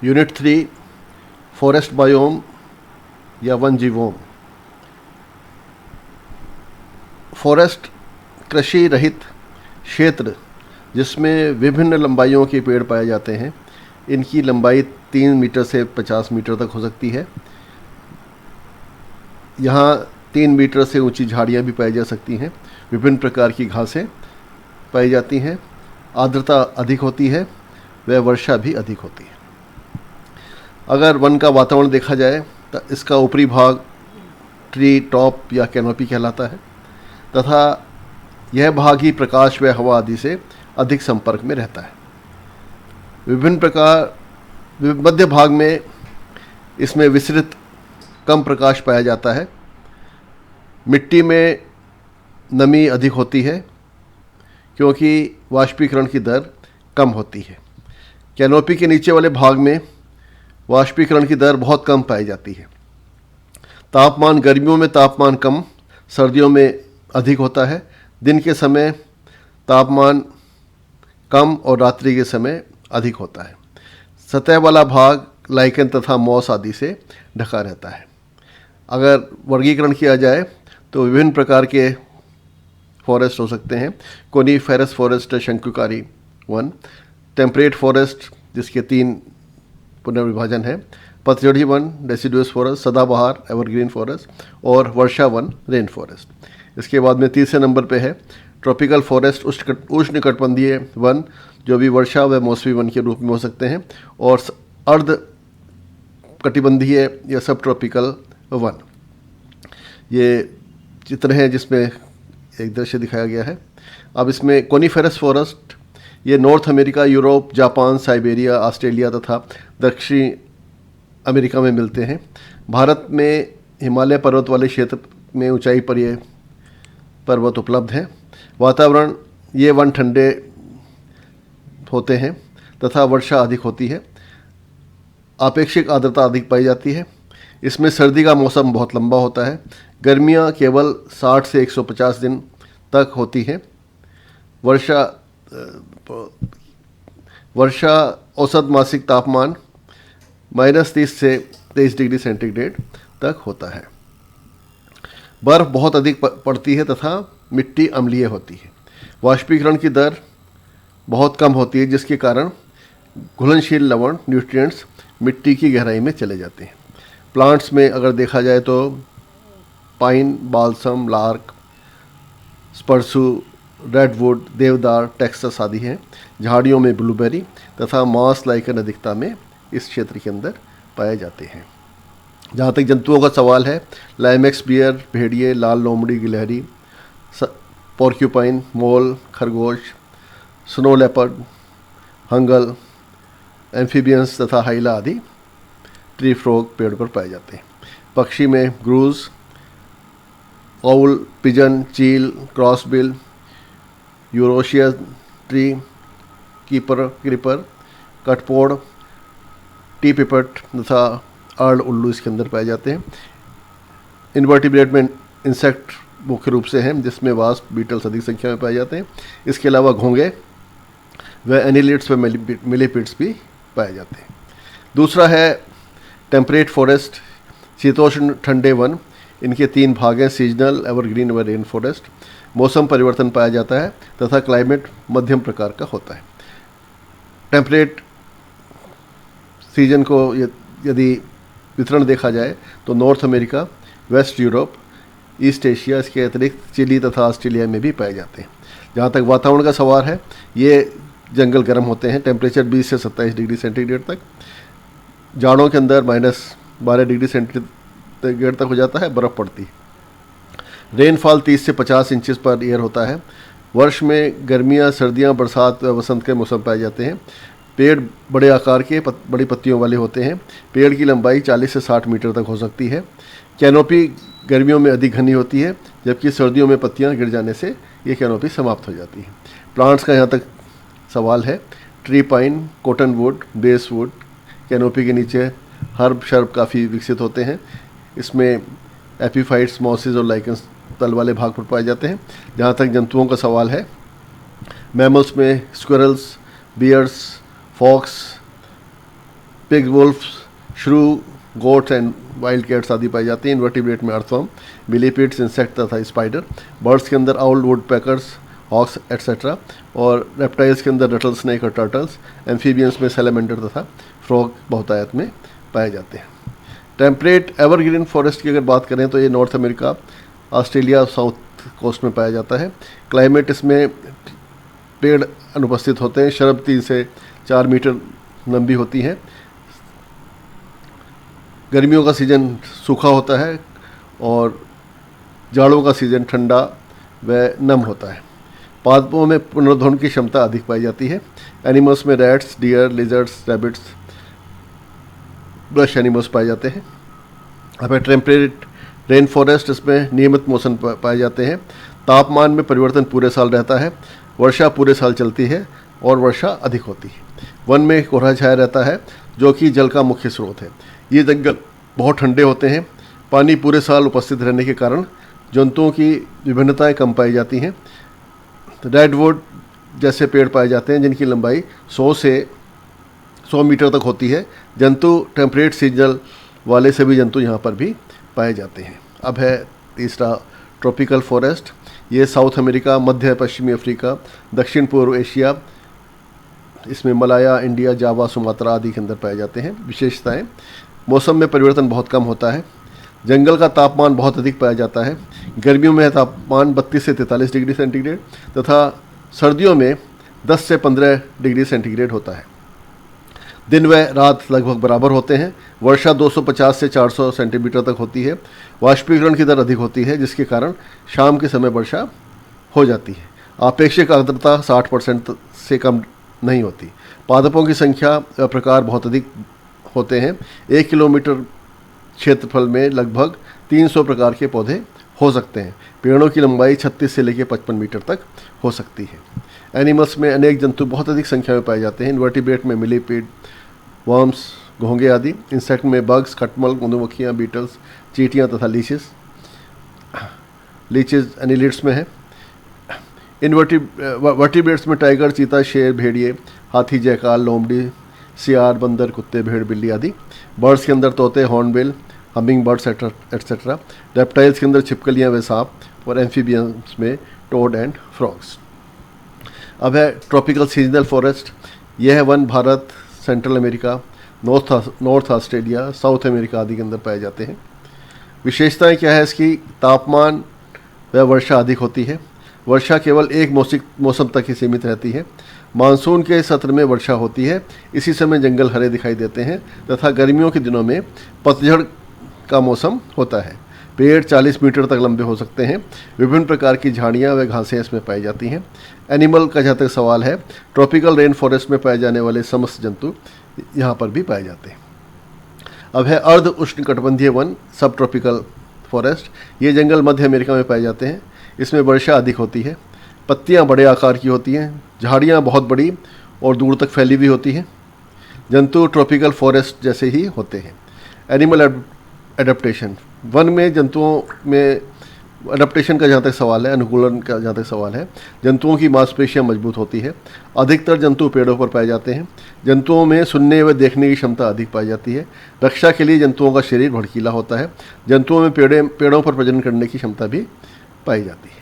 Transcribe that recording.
Unit 3 forest biome या one जीवोम। Forest कृषि रहित क्षेत्र जिसमें विभिन्न लंबाइयों के पेड़ पाए जाते हैं। इनकी लंबाई 3 मीटर से 50 मीटर तक हो सकती है। यहाँ 3 मीटर से ऊंची झाड़ियाँ भी पाई जा सकती हैं। विभिन्न प्रकार की घासें पाई जाती हैं। आर्द्रता अधिक होती है व वर्षा भी अधिक होती है। अगर वन का वातावरण देखा जाए तो इसका ऊपरी भाग ट्री टॉप या कैनोपी कहलाता है तथा यह भाग ही प्रकाश व हवा आदि से अधिक संपर्क में रहता है। विभिन्न प्रकार मध्य भाग में इसमें विस्तृत कम प्रकाश पाया जाता है। मिट्टी में नमी अधिक होती है क्योंकि वाष्पीकरण की दर कम होती है। कैनोपी के नीचे वाले भाग में वाष्पीकरण की दर बहुत कम पाई जाती है। तापमान गर्मियों में तापमान कम, सर्दियों में अधिक होता है। दिन के समय तापमान कम और रात्रि के समय अधिक होता है। सतह वाला भाग लाइकेन तथा मॉस आदि से ढका रहता है। अगर वर्गीकरण किया जाए तो विभिन्न प्रकार के फॉरेस्ट हो सकते हैं। कोनीफेरस फॉरेस्ट शंकुकारी वन, टेम्परेट फॉरेस्ट जिसके 3 पुनर्विभाजन है, पतझड़ी वन डेसिडुअस फॉरेस्ट, सदाबहार एवरग्रीन फॉरेस्ट और वर्षा वन रेन फॉरेस्ट। इसके बाद में तीसरे नंबर पे है ट्रॉपिकल फॉरेस्ट उष्णकटिबंधीय वन जो भी वर्षा व मौसमी वन के रूप में हो सकते हैं, और अर्ध कटिबंधीय या सब ट्रॉपिकल वन। ये चित्र हैं जिसमें एक दृश्य दिखाया गया है। अब इसमें कोनीफेरस फॉरेस्ट ये North America, Europe, Japan, Siberia, Australia तथा दक्षिणी अमेरिका में मिलते हैं। भारत में हिमालय पर्वत वाले क्षेत्र में ऊंचाई पर ये पर्वत उपलब्ध हैं। वातावरण ये वन ठंडे होते हैं तथा वर्षा अधिक होती है। आपेक्षिक आर्द्रता अधिक पाई जाती है। इसमें सर्दी का मौसम बहुत लंबा होता है। गर्मियाँ केवल 60 से 150 दिन तक होती हैं। वर्षा औसत मासिक तापमान -30 से 23 डिग्री सेंटीग्रेड तक होता है। बर्फ़ बहुत अधिक पड़ती है तथा मिट्टी अम्लीय होती है। वाष्पीकरण की दर बहुत कम होती है जिसके कारण घुलनशील लवण न्यूट्रिएंट्स मिट्टी की गहराई में चले जाते हैं। प्लांट्स में अगर देखा जाए तो पाइन, बाल्सम, लार्क, स्पर्सू, रेडवुड, देवदार, टेक्सस आदि हैं। झाड़ियों में ब्लूबेरी तथा मॉस लाइकन अधिकता में इस क्षेत्र के अंदर पाए जाते हैं। जहाँ तक जंतुओं का सवाल है, लाइमेक्स बियर, भेड़िए, लाल लोमड़ी, गिलहरी, पोर्क्यूपाइन, मोल, खरगोश, स्नो लेपर्ड, हंगल, एम्फीबियंस तथा हाइला आदि ट्री फ्रॉग पेड़ पर पाए जाते हैं। पक्षी में ग्रूज, ऑउल, पिजन, चील, क्रॉसबिल, यूरोशिया ट्री, क्रीपर, कटपोड़, टी पिपट तथा अर्ल उल्लू इसके अंदर पाए जाते हैं। इन्वर्टिब्रेट में इंसेक्ट मुख्य रूप से हैं जिसमें वास्प, बीटल्स अधिक संख्या में पाए जाते हैं। इसके अलावा घोंगे व एनिलिड्स व मिलीपिड्स भी पाए जाते हैं। दूसरा है टेम्परेट फॉरेस्ट, शीतोष्ण ठंडे वन। इनके 3 भाग हैं, सीजनल, एवरग्रीन व रेन फॉरेस्ट। मौसम परिवर्तन पाया जाता है तथा क्लाइमेट मध्यम प्रकार का होता है। टेम्परेट सीजन को यदि वितरण देखा जाए तो North America, West Europe, East Asia, इसके अतिरिक्त चिली तथा ऑस्ट्रेलिया में भी पाए जाते हैं। जहाँ तक वातावरण का सवाल है, ये जंगल गर्म होते हैं, टेम्परेचर 20 से 27 डिग्री सेंटीग्रेड तक। जाड़ों के अंदर -12 डिग्री सेंटीग्रेड तक हो जाता है, बर्फ़ पड़ती है। रेनफॉल 30 से 50 इंचेस पर ईयर होता है। वर्ष में गर्मियाँ, सर्दियाँ, बरसात व वसंत के मौसम पाए जाते हैं। पेड़ बड़े आकार के बड़ी पत्तियों वाले होते हैं। पेड़ की लंबाई 40 से 60 मीटर तक हो सकती है। कैनोपी गर्मियों में अधिक घनी होती है जबकि सर्दियों में पत्तियां गिर जाने से ये कैनोपी समाप्त हो जाती है। प्लांट्स का यहाँ तक सवाल है। Tree pine, cotton would, base would, canopy के नीचे हर्ब शर्ब काफ़ी विकसित होते हैं। इसमें एपीफाइट्स, मॉसेस और लाइकन्स तल वाले भाग पर पाए जाते हैं। जहाँ तक जंतुओं का सवाल है, मैमल्स में squirrels, bears, fox, pig, wolfs, shrew, goats and wild cats आदि पाई जाती हैं। इनवर्टिब्रेट में अर्थवर्म, मिलीपीड्स, इंसेक्ट तथा स्पाइडर। बर्ड्स के अंदर owl, woodpeckers, hawks etcetera. और रेप्टाइल्स के अंदर रटल स्नेक और टर्टल्स। एम्फीबियंस में सैलमेंडर तथा फ्रॉग बहुतायत में पाए जाते हैं। टेम्परेट एवरग्रीन फॉरेस्ट की अगर बात करें तो ये North America, Australia, South coast में पाया जाता है। क्लाइमेट इसमें पेड़ अनुपस्थित होते हैं। शरब 3 से 4 मीटर लंबी होती हैं। गर्मियों का सीज़न सूखा होता है और जाड़ों का सीज़न ठंडा व नम होता है। पादपों में पुनर्भरण की क्षमता अधिक पाई जाती है। एनिमल्स में rats, deer, lizards, rabbits, brush animals पाए जाते हैं। अब है टेम्परेट रेन फॉरेस्ट, इसमें नियमित मौसम पाए जाते हैं। तापमान में परिवर्तन पूरे साल रहता है। वर्षा पूरे साल चलती है और वर्षा अधिक होती है। वन में कोहरा छाया रहता है जो कि जल का मुख्य स्रोत है। ये जंगल बहुत ठंडे होते हैं। पानी पूरे साल उपस्थित रहने के कारण जंतुओं की विभिन्नताएं कम पाई जाती हैं। रेडवुड जैसे पेड़ पाए जाते हैं जिनकी लंबाई 100 मीटर तक होती है। जंतु टेम्परेट सीजन वाले सभी जंतु यहाँ पर भी पाए जाते हैं। अब है तीसरा ट्रॉपिकल फॉरेस्ट। ये साउथ अमेरिका, मध्य पश्चिमी अफ्रीका, दक्षिण पूर्व एशिया, इसमें मलाया, इंडिया, जावा, सुमात्रा आदि के अंदर पाए जाते हैं। विशेषताएं, मौसम में परिवर्तन बहुत कम होता है। जंगल का तापमान बहुत अधिक पाया जाता है। गर्मियों में तापमान 32 से 43 डिग्री सेंटीग्रेड तथा सर्दियों में 10 से 15 डिग्री सेंटीग्रेड होता है। दिन व रात लगभग बराबर होते हैं। वर्षा 250 से 400 सेंटीमीटर तक होती है। वाष्पीकरण की दर अधिक होती है जिसके कारण शाम के समय वर्षा हो जाती है। आपेक्षिक आर्द्रता 60% से कम नहीं होती। पादपों की संख्या व प्रकार बहुत अधिक होते हैं। 1 किलोमीटर क्षेत्रफल में लगभग 300 प्रकार के पौधे हो सकते हैं। पेड़ों की लंबाई 36 से लेकर 55 मीटर तक हो सकती है। एनिमल्स में अनेक जंतु बहुत अधिक संख्या में पाए जाते हैं। इनवर्टिब्रेट में मिलीपीड, वर्म्स, घोंगे आदि। इंसेक्ट में बग्स, खटमल, मधुमक्खियाँ, बीटल्स, चींटियाँ तथा लीचेज एनिलिड्स में है। वर्टिब्रेट्स में टाइगर, चीता, शेर, भेड़िए, हाथी, जयकाल, लोमड़ी, सियार, बंदर, कुत्ते, भेड़, बिल्ली आदि। बर्ड्स के अंदर तोते, hornbill, humming birds etcetera. Reptiles के अंदर छिपकलियाँ व सांप। और एम्फीबियंस में टोड एंड फ्रॉग्स। अब है ट्रॉपिकल सीजनल फॉरेस्ट। यह है one Bharat, central America, north Australia, south America आदि के अंदर पाए जाते हैं। विशेषताएं क्या है इसकी? तापमान व वर्षा अधिक होती है। वर्षा केवल एक मौसम तक ही सीमित रहती है। मानसून के सत्र में वर्षा होती है। इसी समय जंगल हरे दिखाई देते हैं तथा गर्मियों के दिनों में पतझड़ का मौसम होता है। पेड़ 40 मीटर तक लंबे हो सकते हैं। विभिन्न प्रकार की झाड़ियाँ व घासें इसमें पाई जाती हैं। एनिमल का जहाँ तक सवाल है, ट्रॉपिकल रेन फॉरेस्ट में पाए जाने वाले समस्त जंतु यहाँ पर भी पाए जाते हैं। अब है अर्ध उष्णकटिबंधीय वन, सब ट्रॉपिकल फॉरेस्ट। ये जंगल मध्य अमेरिका में पाए जाते हैं। इसमें वर्षा अधिक होती है। पत्तियाँ बड़े आकार की होती हैं। झाड़ियाँ बहुत बड़ी और दूर तक फैली हुई होती हैं। जंतु ट्रॉपिकल फॉरेस्ट जैसे ही होते हैं। एनिमल एडेप्टेशन, वन में जंतुओं में एडेप्टेशन का जहाँ तक सवाल है, अनुकूलन का जहाँ तक सवाल है, जंतुओं की मांसपेशियाँ मजबूत होती है। अधिकतर जंतु पेड़ों पर पाए जाते हैं। जंतुओं में सुनने व देखने की क्षमता अधिक पाई जाती है। रक्षा के लिए जंतुओं का शरीर भड़कीला होता है। जंतुओं में पेड़ों पर प्रजनन करने की क्षमता भी पाई जाती है।